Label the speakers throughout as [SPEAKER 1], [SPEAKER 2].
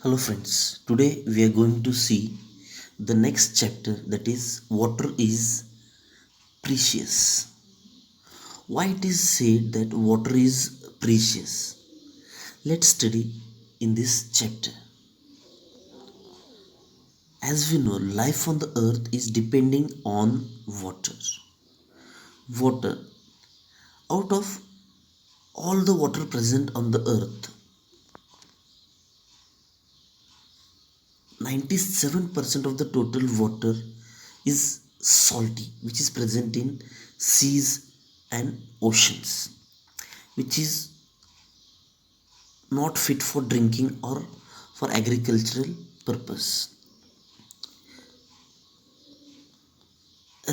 [SPEAKER 1] Hello friends, today we are going to see the next chapter, that is water is precious. Why it is said that water is precious? Let's study in this chapter. As we know, life on the earth is depending on water. Water, out of all the water present on the earth, 97% of the total water is salty, which is present in seas and oceans, which is not fit for drinking or for agricultural purpose.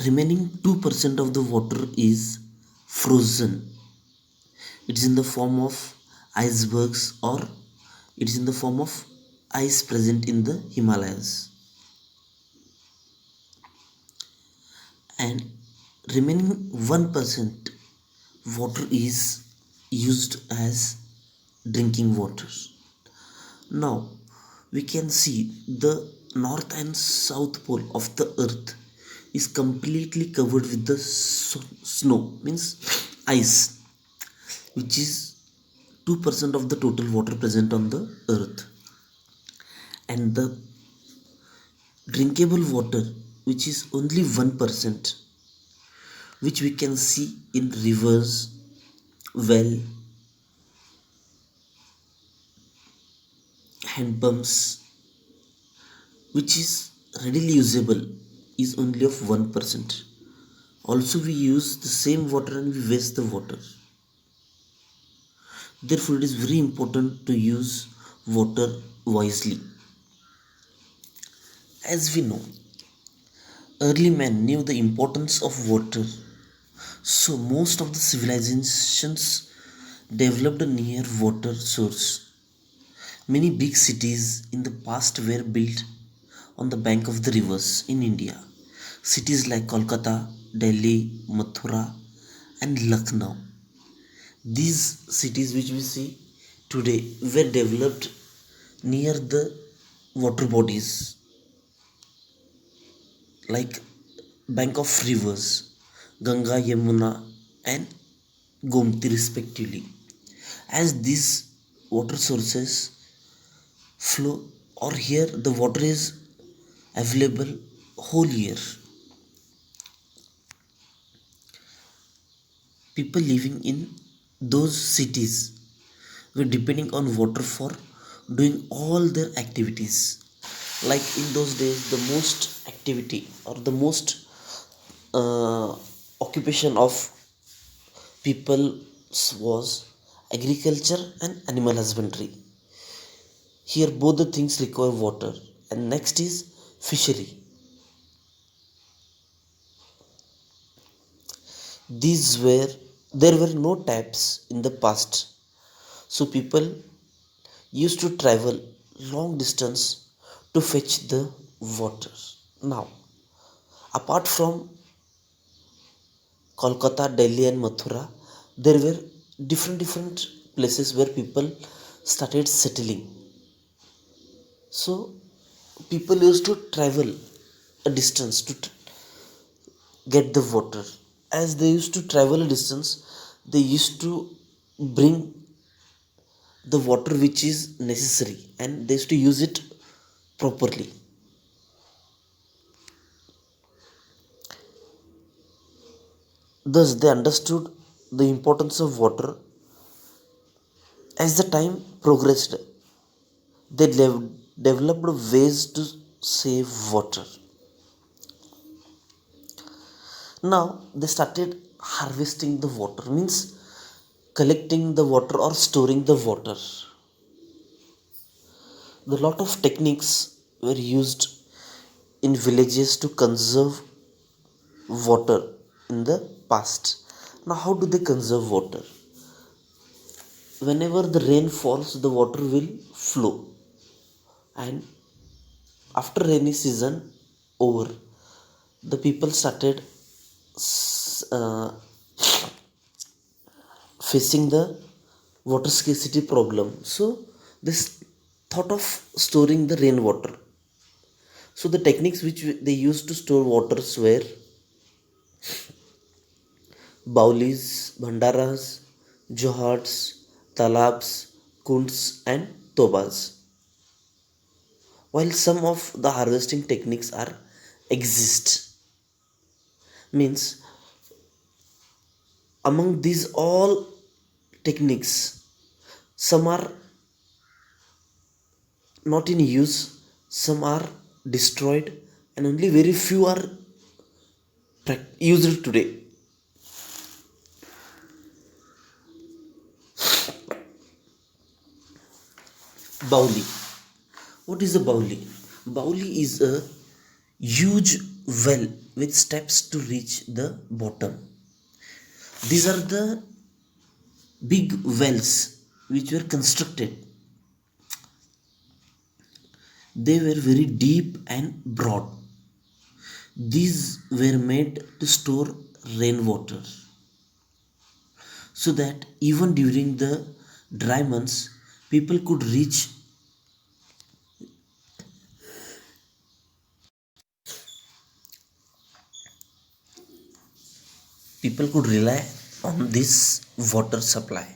[SPEAKER 1] Remaining 2% of the water is frozen. It is in the form of icebergs, or it is in the form of ice present in the Himalayas. And remaining 1% water is used as drinking water. Now we can see the north and south pole of the earth is completely covered with the snow, means ice, which is 2% of the total water present on the earth. And the drinkable water, which is only 1%, which we can see in rivers, well, hand pumps, which is readily usable, is only of 1%. Also, we use the same water and we waste the water. Therefore, it is very important to use water wisely. As we know, early man knew the importance of water, so most of the civilizations developed near water source. Many big cities in the past were built on the bank of the rivers in India. Cities like Kolkata, Delhi, Mathura, and Lucknow. These cities which we see today were developed near the water bodies, like bank of rivers Ganga, Yamuna, and Gomti respectively. As these water sources flow, or here the water is available whole year, people living in those cities were depending on water for doing all their activities. Like in those days, the most activity or the most uh, occupation of people was agriculture and animal husbandry. Here both the things require water. And next is fishery. These were There were no taps in the past, so people used to travel long distance to fetch the water. Now, apart from Kolkata, Delhi, and Mathura, there were different places where people started settling. So, people used to travel a distance to get the water. As they used to travel a distance, they used to bring the water which is necessary and they used to use it properly. Thus, they understood the importance of water. As the time progressed, they developed ways to save water. Now, they started harvesting the water, means collecting the water or storing the water. A lot of techniques were used in villages to conserve water in the past. Now, how do they conserve water? Whenever the rain falls, the water will flow, and after rainy season over, the people started uh, facing the water scarcity problem. So, this thought of storing the rainwater. So the techniques which they used to store waters were baulis, bhandaras, johats, talabs, kunds, and tobas. While some of the harvesting techniques are exist, means among these all techniques, some are not in use, some are destroyed, and only very few are used today. Bauli. What is a bauli? Bauli is a huge well with steps to reach the bottom. These are the big wells which were constructed. They were very deep and broad. These were made to store rainwater so that even during the dry months people could rely on this water supply.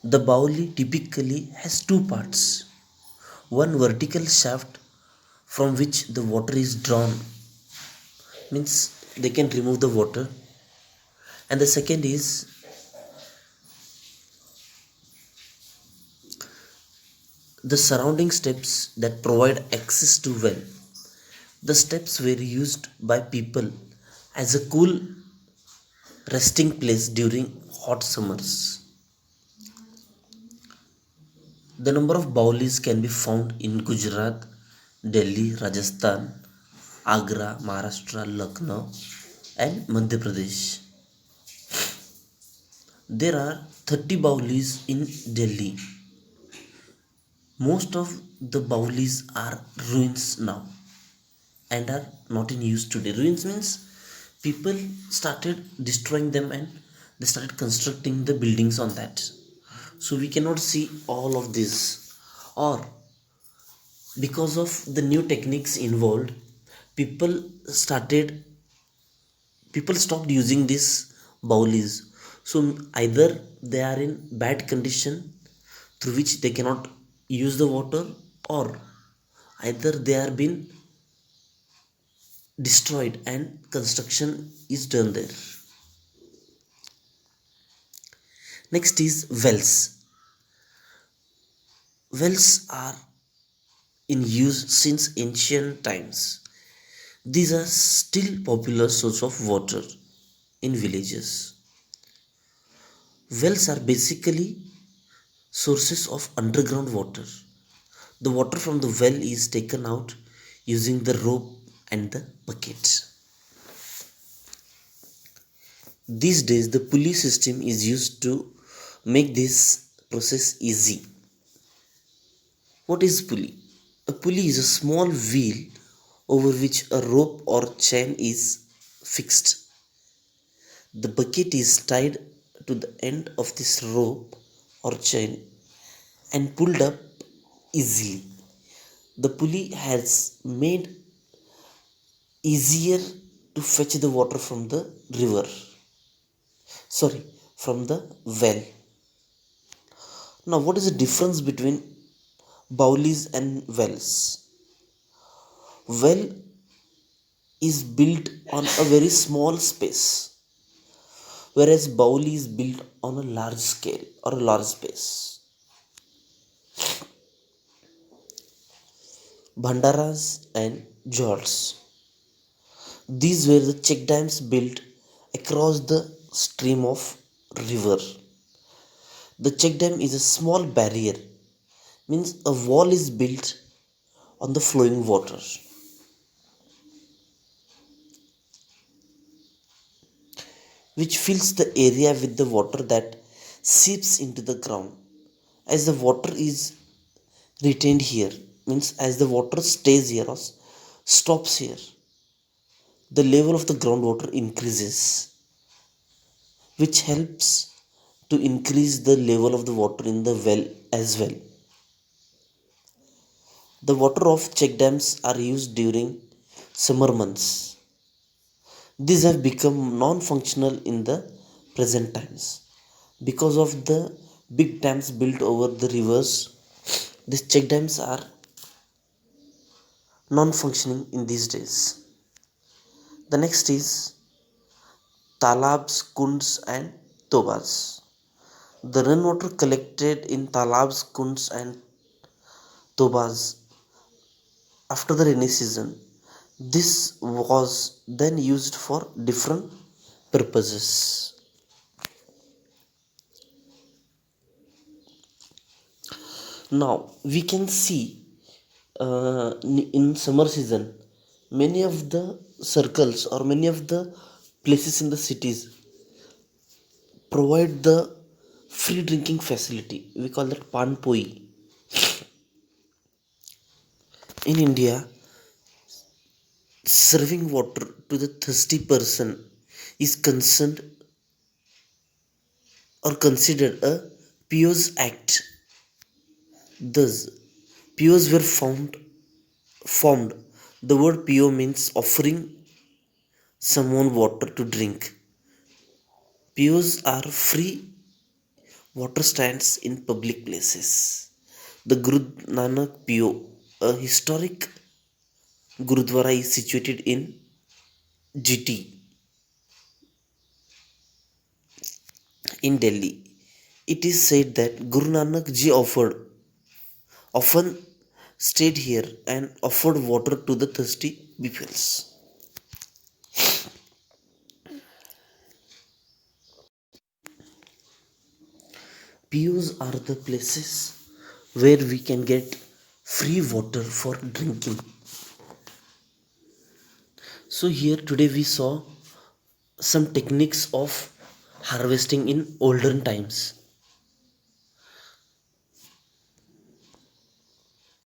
[SPEAKER 1] The Bauli typically has two parts. One vertical shaft from which the water is drawn, means they can remove the water, and the second is the surrounding steps that provide access to well. The steps were used by people as a cool resting place during hot summers. The number of Baulis can be found in Gujarat, Delhi, Rajasthan, Agra, Maharashtra, Lucknow, and Madhya Pradesh. There are 30 Baulis in Delhi. Most of the Baulis are ruins now and are not in use today. Ruins means people started destroying them and they started constructing the buildings on that. So we cannot see all of this. Or because of the new techniques involved, people started people stopped using these bowlies. So either they are in bad condition through which they cannot use the water, or either they are being destroyed and construction is done there. Next is wells. Wells are in use since ancient times. These are still popular source of water in villages. Wells are basically sources of underground water. The water from the well is taken out using the rope and the bucket. These days, the pulley system is used to make this process easy. What is pulley? A pulley is a small wheel over which a rope or chain is fixed. The bucket is tied to the end of this rope or chain and pulled up easily. The pulley has made easier to fetch the water from the river. Sorry, from the well. Now, what is the difference between bowlies and wells? Well is built on a very small space, whereas bowli is built on a large scale or a large space. Bhandaras and jars. These were the check dams built across the stream of river. The check dam is a small barrier, means a wall is built on the flowing water, which fills the area with the water that seeps into the ground. As the water is retained here, means as the water stays here or stops here, the level of the groundwater increases, which helps to increase the level of the water in the well as well. The water of check dams are used during summer months. These have become non-functional in the present times. Because of the big dams built over the rivers, these check dams are non-functioning in these days. The next is talabs, kunds and tobas. The rainwater collected in talabs, kunds and tobas after the rainy season. This was then used for different purposes. Now we can see in summer season many of the circles or many of the places in the cities provide the free drinking facility. We call that panpoi. In India, serving water to the thirsty person is concerned or considered a pious act. Thus, pious were formed. The word pio means offering someone water to drink. Pios are free water stands in public places. The Guru Nanak Pio, a historic Gurudwara, is situated in GT in Delhi. It is said that Guru Nanak Ji often stayed here and offered water to the thirsty peoples. POs are the places where we can get free water for drinking. So here today we saw some techniques of harvesting in olden times.